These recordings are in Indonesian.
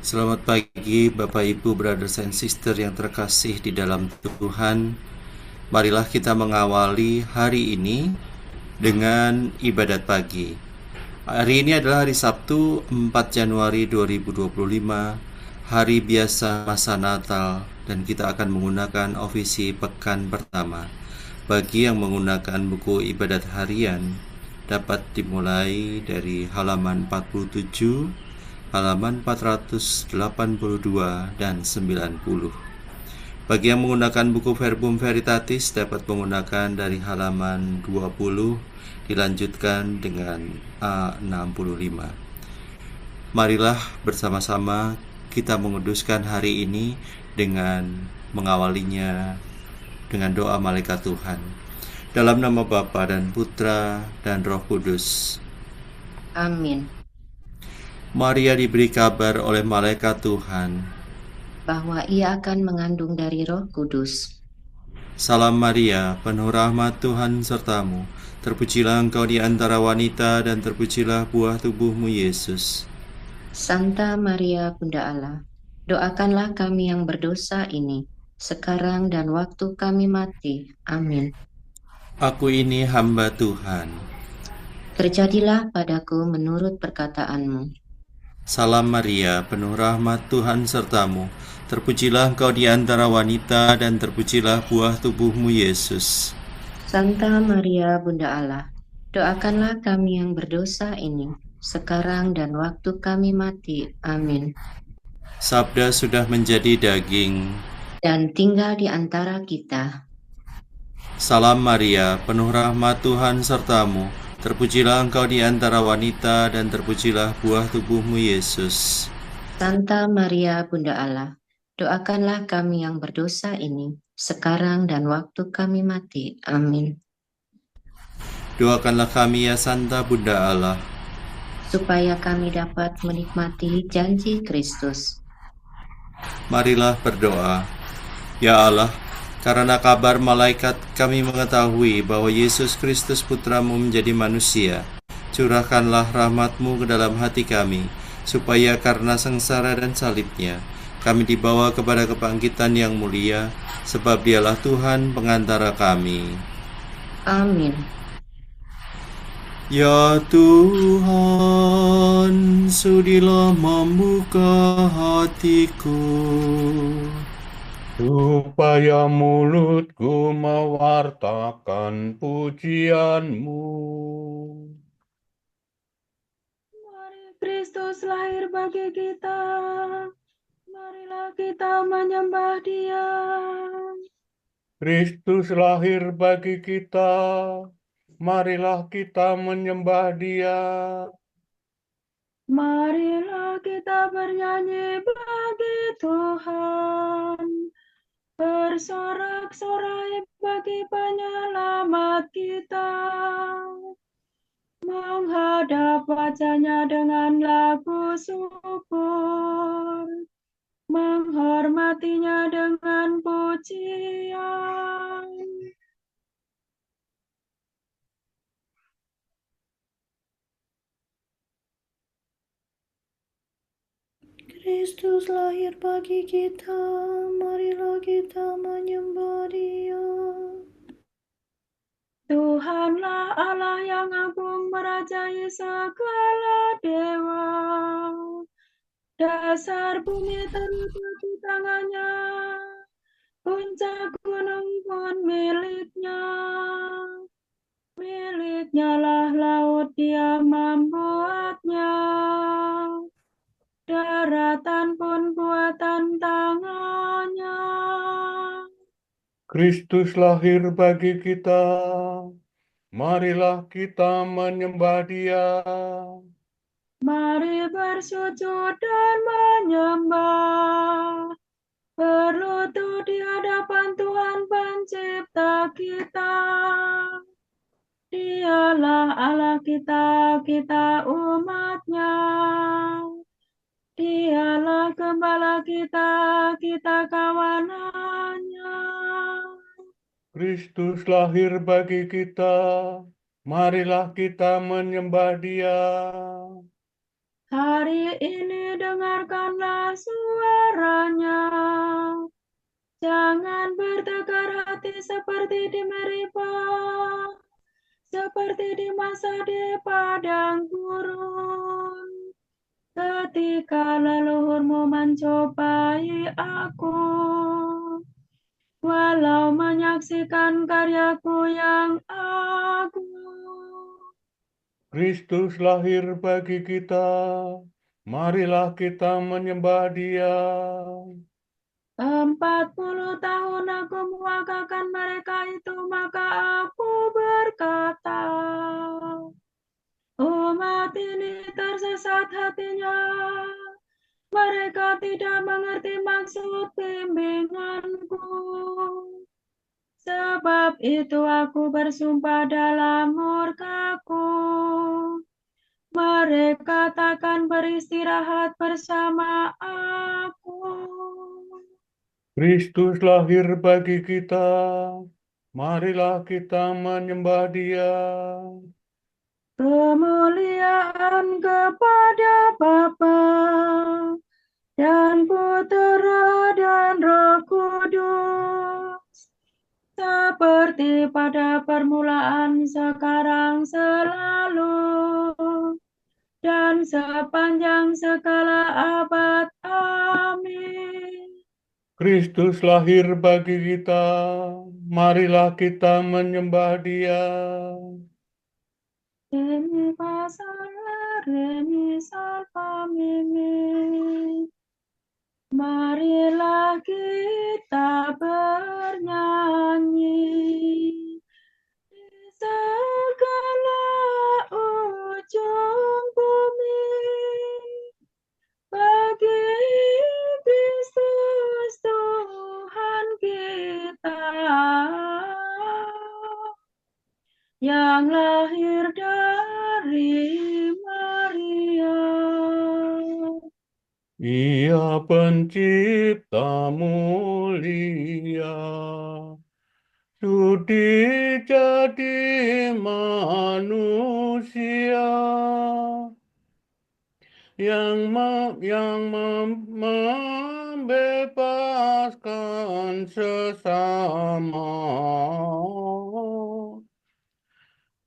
Selamat pagi Bapak Ibu, Brothers and Sister yang terkasih di dalam Tuhan. Marilah kita mengawali hari ini dengan ibadat pagi. Hari ini adalah hari Sabtu 4 Januari 2025, hari biasa masa Natal, dan kita akan menggunakan ofisi pekan pertama. Bagi yang menggunakan buku ibadat harian, dapat dimulai dari halaman 47, halaman 482 dan 90. Bagi yang menggunakan buku Verbum Veritatis dapat menggunakan dari halaman 20 dilanjutkan dengan A65. Marilah bersama-sama kita menguduskan hari ini dengan mengawalinya dengan doa malaikat Tuhan. Dalam nama Bapa dan Putra dan Roh Kudus. Amin. Maria diberi kabar oleh malaikat Tuhan, Bahwa ia akan mengandung dari Roh Kudus. Salam Maria, penuh rahmat Tuhan sertamu. Terpujilah engkau di antara wanita dan terpujilah buah tubuhmu Yesus. Santa Maria Bunda Allah, doakanlah kami yang berdosa ini, sekarang dan waktu kami mati. Amin. Aku ini hamba Tuhan. Terjadilah padaku menurut perkataanmu. Salam Maria, penuh rahmat Tuhan sertamu. Terpujilah engkau di antara wanita dan terpujilah buah tubuhmu Yesus. Santa Maria Bunda Allah, doakanlah kami yang berdosa ini, sekarang dan waktu kami mati. Amin. Sabda sudah menjadi daging. Dan tinggal di antara kita. Salam Maria, penuh rahmat Tuhan sertamu. Terpujilah engkau di antara wanita dan terpujilah buah tubuhmu Yesus. Santa Maria Bunda Allah, doakanlah kami yang berdosa ini, sekarang dan waktu kami mati. Amin. Doakanlah kami ya Santa Bunda Allah. Supaya kami dapat menikmati janji Kristus. Marilah berdoa. Ya Allah, karena kabar malaikat kami mengetahui bahwa Yesus Kristus Putramu menjadi manusia. Curahkanlah rahmat-Mu ke dalam hati kami, supaya karena sengsara dan salibnya, kami dibawa kepada kebangkitan yang mulia, sebab Dialah Tuhan pengantara kami. Amin. Ya Tuhan, sudilah membuka hatiku, supaya mulutku mewartakan pujian-Mu. Mari Kristus lahir bagi kita, marilah kita menyembah Dia. Kristus lahir bagi kita, marilah kita menyembah Dia. Marilah kita bernyanyi bagi Tuhan, bersorak-sorai bagi penyelamat kita, menghadap wajah-Nya dengan lagu syukur, menghormatinya dengan pujian. Kristus lahir bagi kita, marilah kita menyembah Dia. Tuhanlah Allah yang agung merajai segala dewa. Dasar bumi terletak di tangannya, puncak gunung pun miliknya. Miliknya lah laut, Dia membuatnya. Daratan pun buatan tangannya. Kristus lahir bagi kita, marilah kita menyembah Dia. Mari bersujud dan menyembah, berlutut di hadapan Tuhan Pencipta kita. Dialah Allah kita, kita umat-Nya. Dialah gembala kita, kita kawanan-Nya. Kristus lahir bagi kita, marilah kita menyembah Dia. Hari ini dengarkanlah suaranya. Jangan bertegar hati seperti di Meribah, seperti di masa di padang gurun, ketika leluhurmu mencobai aku, walau menyaksikan karyaku yang agung. Kristus lahir bagi kita, marilah kita menyembah Dia. 40 tahun aku mewagakan mereka itu, maka aku berkata, umat ini tersesat hatinya. Mereka tidak mengerti maksud bimbinganku. Sebab itu aku bersumpah dalam murkaku. Mereka takkan beristirahat bersama aku. Kristus lahir bagi kita, marilah kita menyembah Dia. Kemuliaan kepada Bapa dan Putera dan Roh Kudus, seperti pada permulaan, sekarang, selalu, dan sepanjang segala abad. Amin. Kristus lahir bagi kita, marilah kita menyembah Dia. Remi fa sol la, remi sol fa mi mi. Marilah kita bernyanyi di segala ujung bumi bagi Kristus Tuhan kita yang lahir dari Maria. Ia pencipta mulia, sudi jadi manusia, yang membebaskan sesama.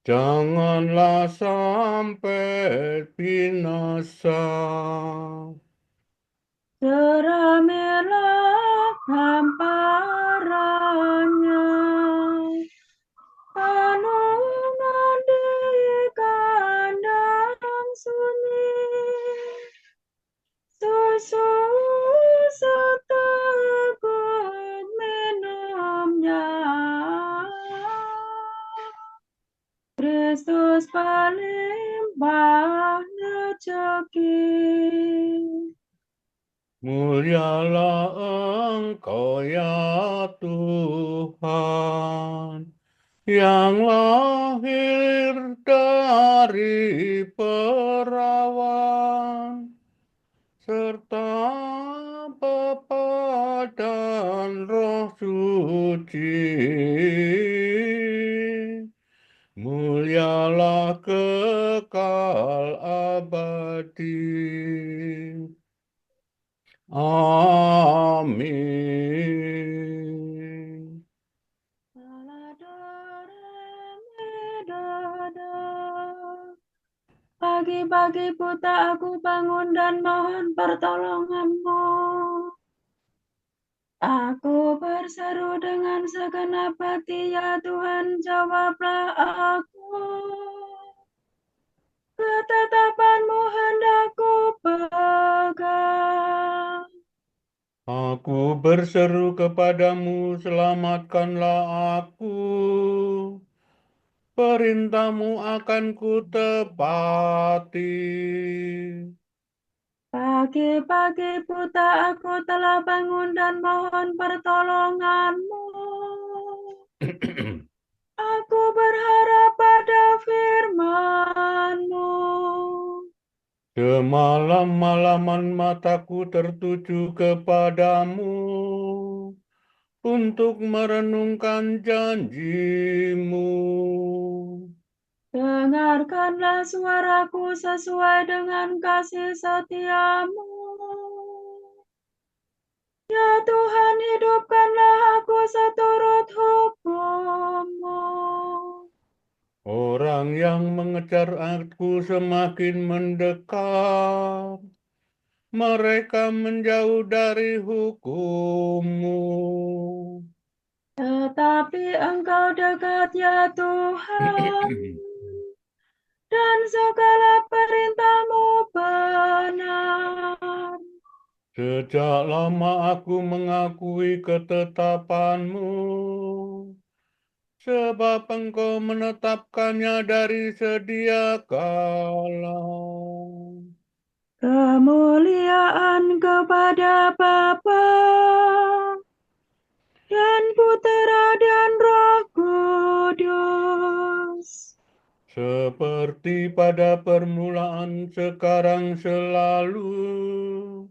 Janganlah sampai binasa. Teramilah hamparannya, penungan di kandang sunyi, susu seteguk minumnya. Kristus pelimpah rezeki. Mulialah Engkau ya Tuhan, yang lahir dari perawan, serta Bapa dan Roh Suci. Mulialah kekal abadi. Amin. Pagi-pagi buta aku bangun dan mohon pertolonganmu. Aku berseru dengan segenap hati, ya Tuhan, jawablah aku. Ketetapanmu hendak ku pegang. Aku berseru kepadamu, selamatkanlah aku. Perintahmu akan ku tepati. Pagi-pagi buta aku telah bangun dan mohon pertolonganmu. Aku berharap pada firman-Mu. Semalam-malaman mataku tertuju kepadamu untuk merenungkan janji-Mu. Dengan dengarkanlah suaraku sesuai dengan kasih setiamu. Ya Tuhan, hidupkanlah aku seturut hukum-Mu. Orang yang mengejar aku semakin mendekat, mereka menjauh dari hukum-Mu. Tetapi Engkau dekat ya Tuhan, dan segala perintah-Mu benar. Sejak lama aku mengakui ketetapan-Mu, sebab Engkau menetapkannya dari sedia kala. Kemuliaan kepada Bapa dan Putera dan Roh Kudus, Seperti pada permulaan, sekarang, selalu,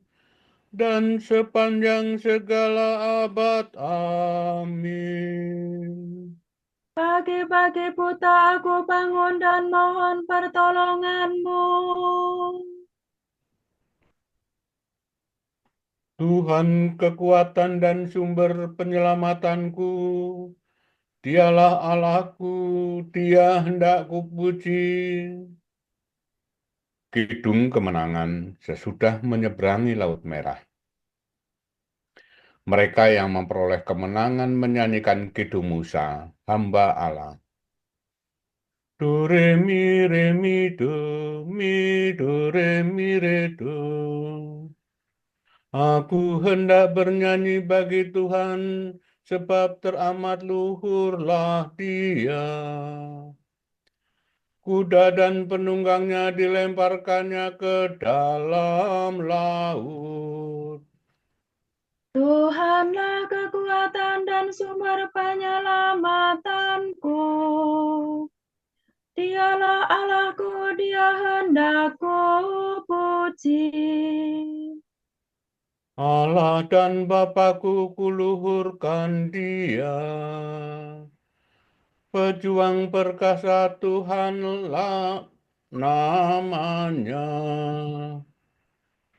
dan sepanjang segala abad. Amin. pagi-pagi buta aku bangun dan mohon pertolongan-Mu. Tuhan kekuatan dan sumber penyelamatanku, Dialah Allahku, Dia hendak kupuji. Kidung Kemenangan sesudah menyeberangi Laut Merah. Mereka yang memperoleh kemenangan menyanyikan kidung Musa, hamba Allah. Do, re, mi, do, re, mi, re, do. Aku hendak bernyanyi bagi Tuhan, sebab teramat luhurlah Dia. Kuda dan penunggangnya dilemparkannya ke dalam laut. Tuhanlah kekuatan dan sumber penyelamatanku. Dialah Allahku, Dia hendak kupuji. Allah dan Bapakku, kuluhurkan Dia. Pejuang perkasa Tuhanlah namanya.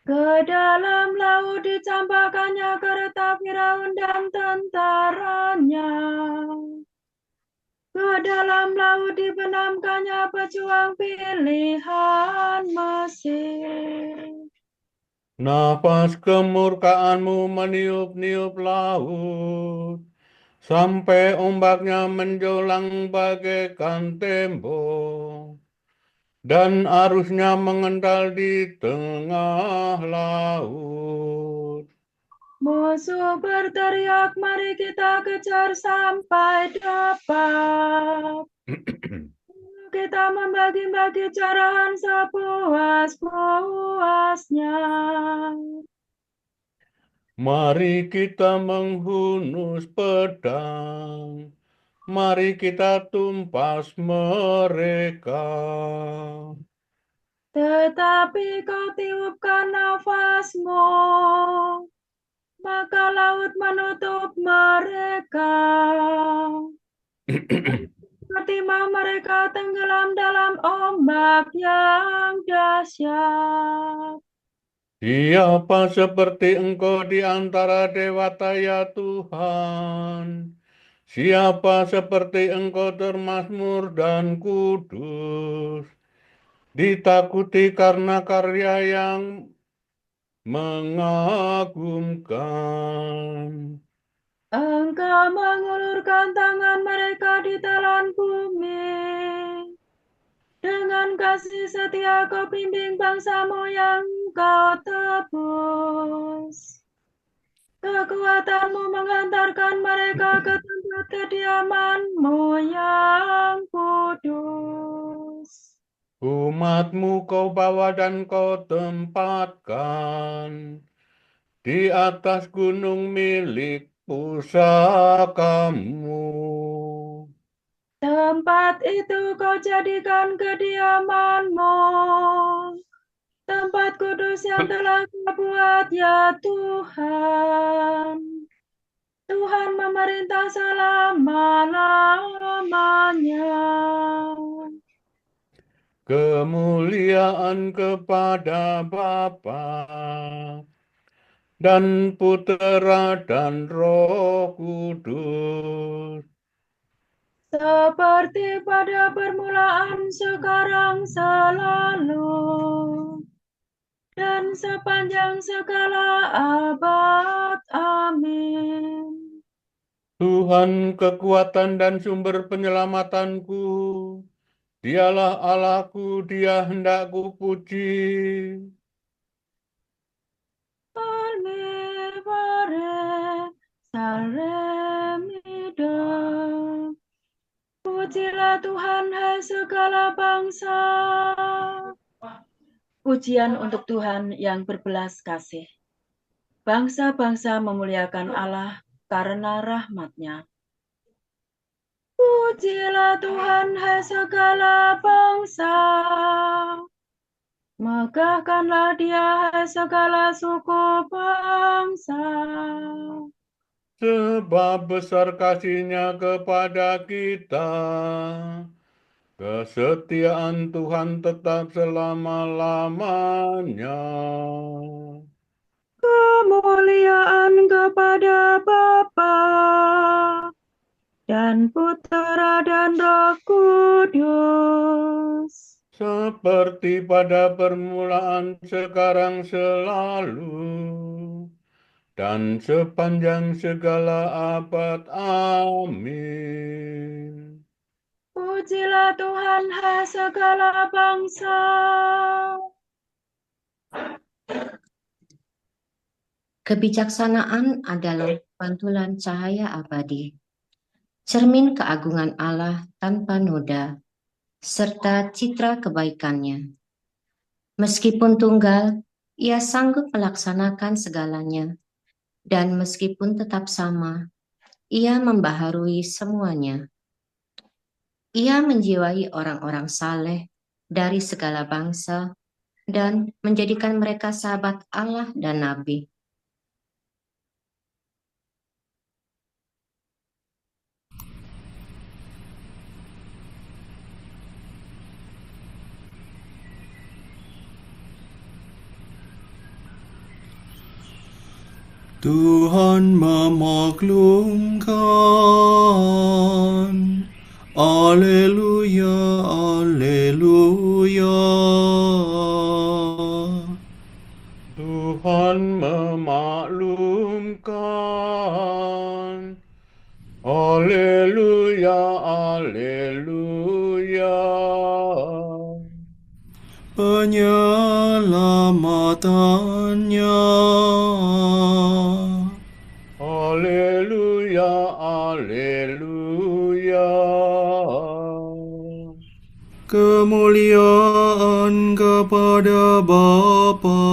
Ke dalam laut dicampakkannya kereta Firaun dan tentaranya. Ke dalam laut dibenamkannya pejuang pilihan Mesir. Nafas kemurkaanmu meniup-niup laut, sampai ombaknya menjulang bagaikan tembok, dan arusnya mengental di tengah laut. Musuh berteriak, mari kita kejar sampai dapat. Kita membagi-bagi carahan sepuas-puasnya. Mari kita menghunus pedang, mari kita tumpas mereka. Tetapi kau tiupkan nafasmu, maka laut menutup mereka. Pertimah mereka tenggelam dalam ombak yang dahsyat. Siapa seperti Engkau di antara dewata ya Tuhan? Siapa seperti Engkau termazmur dan kudus, ditakuti karena karya yang mengagumkan. Engkau mengulurkan tangan mereka di telan bumi. Dengan kasih setia kau bimbing bangsamu yang kau tebus. Kekuatanmu menghantarkan mereka ke tempat kediamanmu yang kudus. Umatmu kau bawa dan kau tempatkan di atas gunung milik pusakamu. Tempat itu kau jadikan kediamanmu, tempat kudus yang telah kau buat ya Tuhan. Tuhan memerintah selama-lamanya. kemuliaan kepada Bapa dan Putera dan Roh Kudus, seperti pada permulaan, sekarang, selalu, dan sepanjang segala abad. Amin. Tuhan kekuatan dan sumber penyelamatanku, Dialah Allahku, Dia hendak kupuji. Pujilah Tuhan, hai segala bangsa. Pujian untuk Tuhan yang berbelas kasih. Bangsa-bangsa memuliakan Allah karena rahmat-Nya. Pujilah Tuhan, hai segala bangsa. Megahkanlah Dia, hai segala suku bangsa. Sebab besar kasih-Nya kepada kita, kesetiaan Tuhan tetap selama-lamanya. Kemuliaan kepada Bapa dan Putera dan Roh Kudus. Seperti pada permulaan, sekarang, selalu, dan sepanjang segala abad. Amin. Pujilah Tuhan, hai segala bangsa. Kebijaksanaan adalah pantulan cahaya abadi, cermin keagungan Allah tanpa noda, serta citra kebaikannya. Meskipun tunggal, Ia sanggup melaksanakan segalanya, dan meskipun tetap sama, Ia membaharui semuanya. Ia menjiwai orang-orang saleh dari segala bangsa dan menjadikan mereka sahabat Allah dan Nabi. Tuhan memaklumkan. Alleluia, alleluia. Tuhan memaklumkan. Alleluia, alleluia. Penyelamatannya. Alleluia, alleluia. Kemuliaan kepada Bapa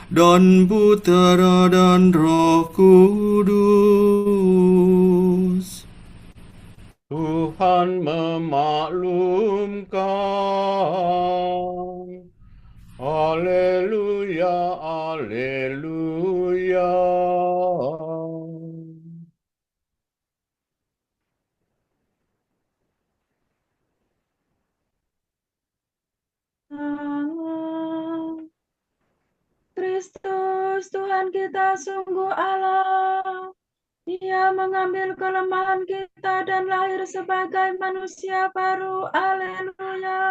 dan Putera dan Roh Kudus. Tuhan memaklumkan. Alleluia, alleluia. Kristus, Tuhan kita sungguh Allah. Dia mengambil kelemahan kita dan lahir sebagai manusia baru. Haleluya.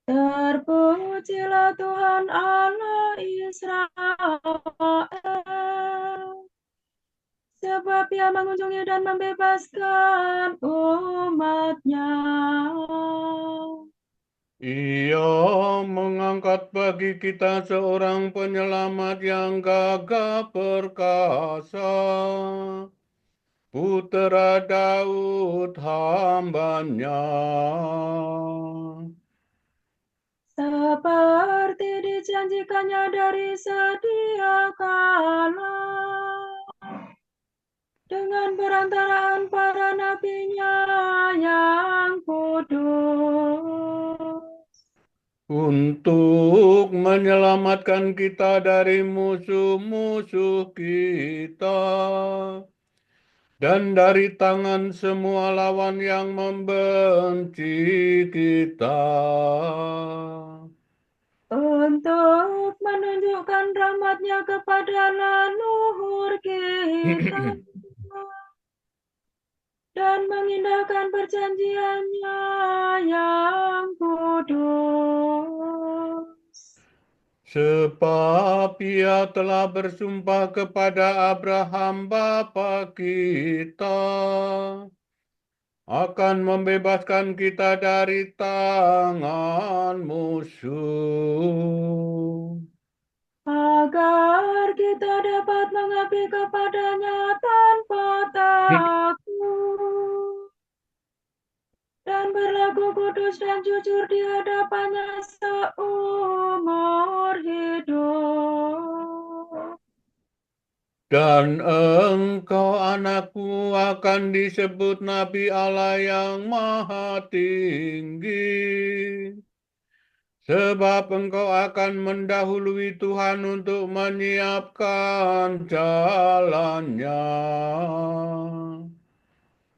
Terpujilah Tuhan Allah Israel, sebab Ia mengunjungi dan membebaskan umat-Nya. Ia mengangkat bagi kita seorang penyelamat yang gagah perkasa, Putera Daud hamba-Nya. Seperti dijanjikannya dari sedia kala, dengan perantaraan para nabi-Nya yang kudus, Untuk menyelamatkan kita dari musuh-musuh kita dan dari tangan semua lawan yang membenci kita. Untuk menunjukkan rahmat-Nya kepada leluhur kita dan mengindahkan perjanjian-Nya yang kudus. Sebab Ia telah bersumpah kepada Abraham bapa kita akan membebaskan kita dari tangan musuh, agar kita dapat mengabdi kepada-Nya tanpa takut dan berlaku kudus dan jujur di hadapan-Nya seumur hidup. dan engkau anakku akan disebut Nabi Allah yang Maha Tinggi. Sebab engkau akan mendahului Tuhan untuk menyiapkan jalannya.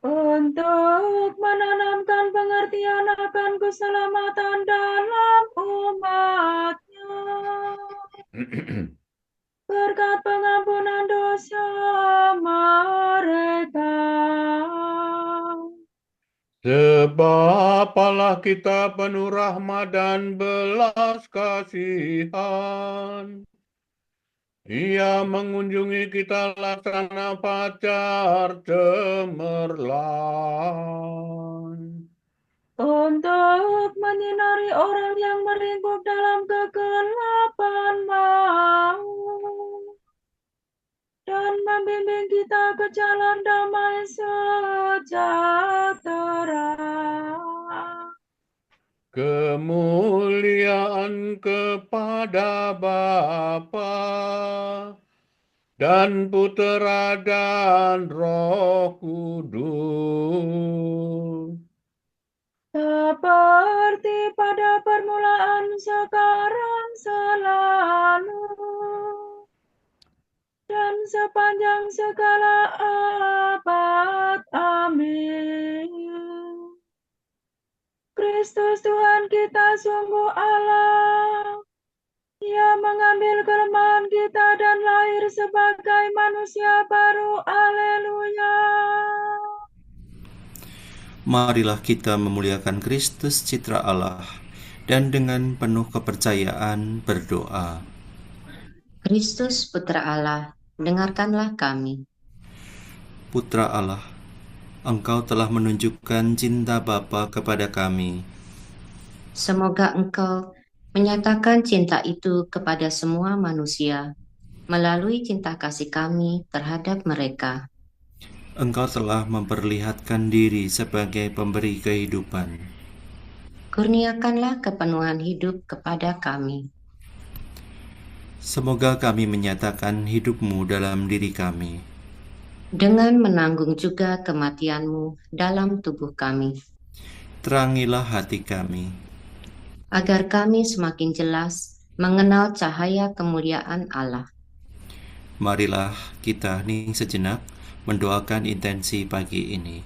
Untuk menanamkan pengertian akan keselamatan dalam umat-Nya. Berkat pengampunan dosa mereka. Sebab Allah kita penuh rahmat dan belas kasihan. Ia mengunjungi kita laksana pacar cemerlang. Untuk menyinari orang yang meringkuk dalam kegelapan maut. Dan membimbing kita ke jalan damai sejahtera. Kemuliaan kepada Bapa dan Putera dan Roh Kudus. Seperti pada permulaan, sekarang, selalu, dan sepanjang segala abad. Amin. Kristus Tuhan kita sungguh Allah. Ia mengambil kelemahan kita dan lahir sebagai manusia baru. Haleluya. Marilah kita memuliakan Kristus citra Allah dan dengan penuh kepercayaan berdoa. Kristus Putra Allah, dengarkanlah kami. Putra Allah, Engkau telah menunjukkan cinta Bapa kepada kami. Semoga Engkau menyatakan cinta itu kepada semua manusia melalui cinta kasih kami terhadap mereka. Engkau telah memperlihatkan diri sebagai pemberi kehidupan. Kurniakanlah kepenuhan hidup kepada kami. Semoga kami menyatakan hidup-Mu dalam diri kami. Dengan menanggung juga kematian-Mu dalam tubuh kami. Terangilah hati kami, agar kami semakin jelas mengenal cahaya kemuliaan Allah. marilah kita hening sejenak mendoakan intensi pagi ini.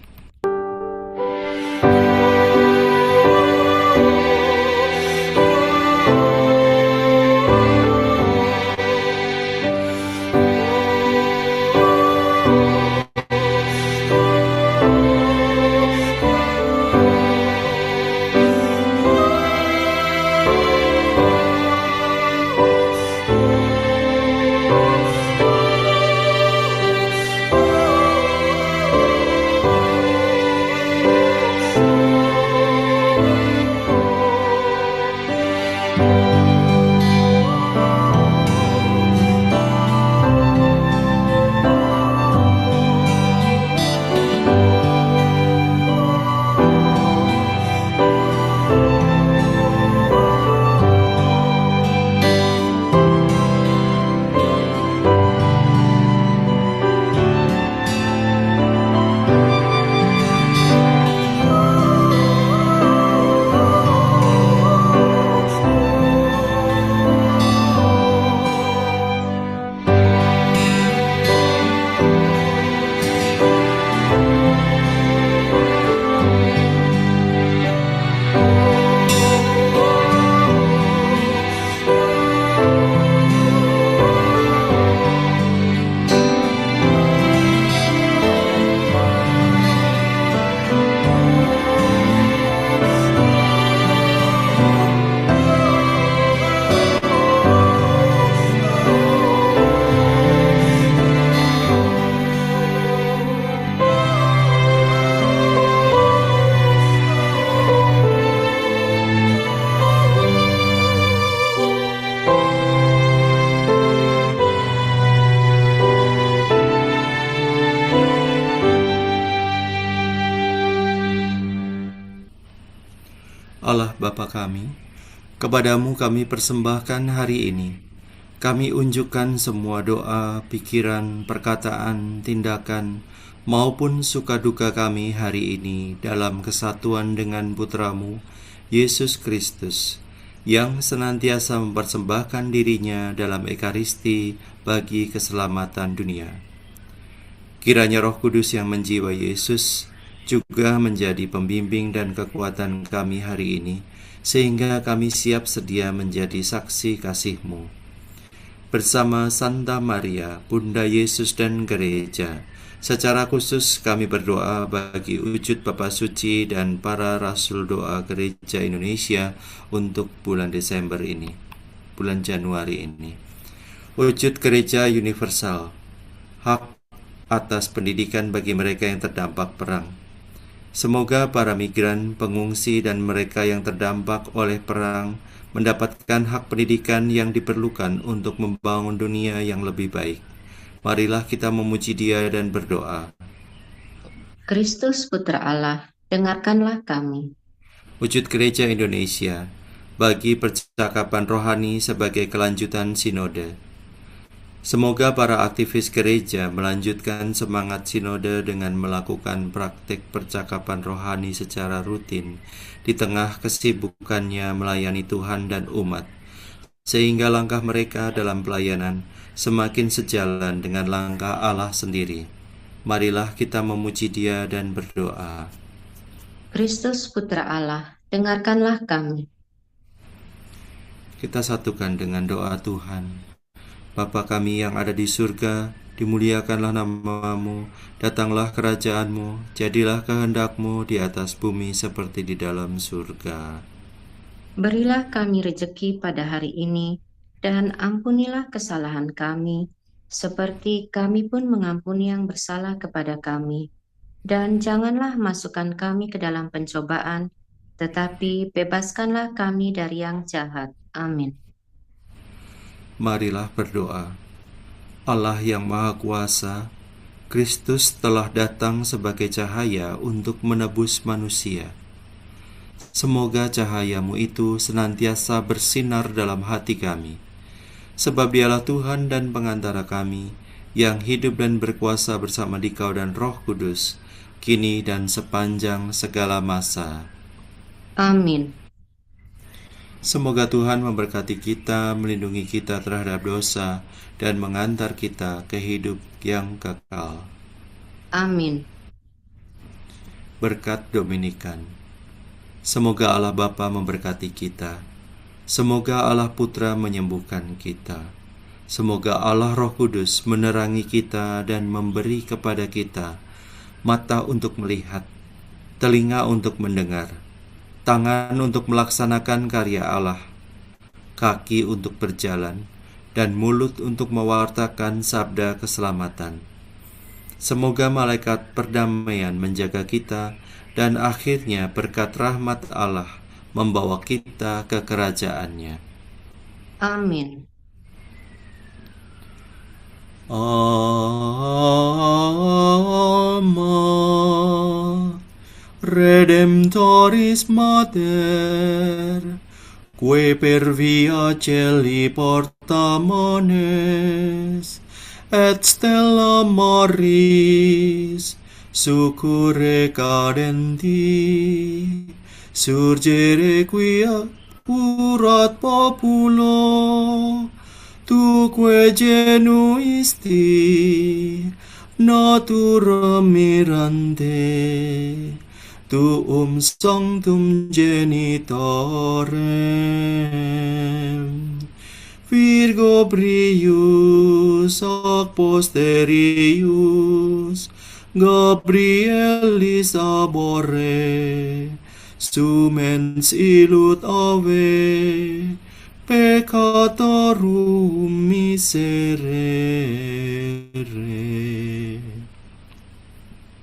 Allah Bapa kami, kepadamu kami persembahkan hari ini. Kami unjukkan semua doa, pikiran, perkataan, tindakan, maupun suka duka kami hari ini dalam kesatuan dengan Putramu, Yesus Kristus, yang senantiasa mempersembahkan dirinya dalam Ekaristi bagi keselamatan dunia. Kiranya Roh Kudus yang menjiwai Yesus juga menjadi pembimbing dan kekuatan kami hari ini, sehingga kami siap sedia menjadi saksi kasih-Mu. Bersama Santa Maria, Bunda Yesus dan Gereja, secara khusus kami berdoa bagi wujud Bapa Suci dan para Rasul Doa Gereja Indonesia untuk bulan Desember ini, bulan Januari ini. Wujud Gereja Universal, hak atas pendidikan bagi mereka yang terdampak perang. Semoga para migran, pengungsi, dan mereka yang terdampak oleh perang mendapatkan hak pendidikan yang diperlukan untuk membangun dunia yang lebih baik. Marilah kita memuji Dia dan berdoa. Kristus Putra Allah, dengarkanlah kami. Wujud Gereja Indonesia bagi percakapan rohani sebagai kelanjutan sinode. Semoga para aktivis gereja melanjutkan semangat sinode dengan melakukan praktik percakapan rohani secara rutin di tengah kesibukannya melayani Tuhan dan umat, sehingga langkah mereka dalam pelayanan semakin sejalan dengan langkah Allah sendiri. Marilah kita memuji Dia dan berdoa. Kristus Putra Allah, dengarkanlah kami. Kita satukan dengan doa Tuhan. Bapa kami yang ada di surga, dimuliakanlah nama-Mu, datanglah kerajaan-Mu, jadilah kehendak-Mu di atas bumi seperti di dalam surga. Berilah kami rejeki pada hari ini, dan ampunilah kesalahan kami, seperti kami pun mengampuni yang bersalah kepada kami. Dan janganlah masukkan kami ke dalam pencobaan, tetapi bebaskanlah kami dari yang jahat. Amin. Marilah berdoa. Allah yang Maha Kuasa, Kristus telah datang sebagai cahaya untuk menebus manusia. Semoga cahaya-Mu itu senantiasa bersinar dalam hati kami, sebab Dialah Tuhan dan pengantara kami, yang hidup dan berkuasa bersama Dikau dan Roh Kudus, kini dan sepanjang segala masa. Amin. Semoga Tuhan memberkati kita, melindungi kita terhadap dosa, dan mengantar kita ke hidup yang kekal. Amin. Berkat Dominikan. Semoga Allah Bapa memberkati kita. Semoga Allah Putra menyembuhkan kita. Semoga Allah Roh Kudus menerangi kita dan memberi kepada kita mata untuk melihat, telinga untuk mendengar, tangan untuk melaksanakan karya Allah, kaki untuk berjalan, dan mulut untuk mewartakan sabda keselamatan. Semoga malaikat perdamaian menjaga kita, dan akhirnya berkat rahmat Allah membawa kita ke kerajaan-Nya. Amin. Ama Redemptoris Mater, que per via celi portamones, et stella Maris succurre cadenti, surgere quia purat populo, tuque genuisti natura mirante, tuum sanctum genitorem, Virgo prius ac posterius, Gabrielis abore, sumens illut ave, peccatorum miserere.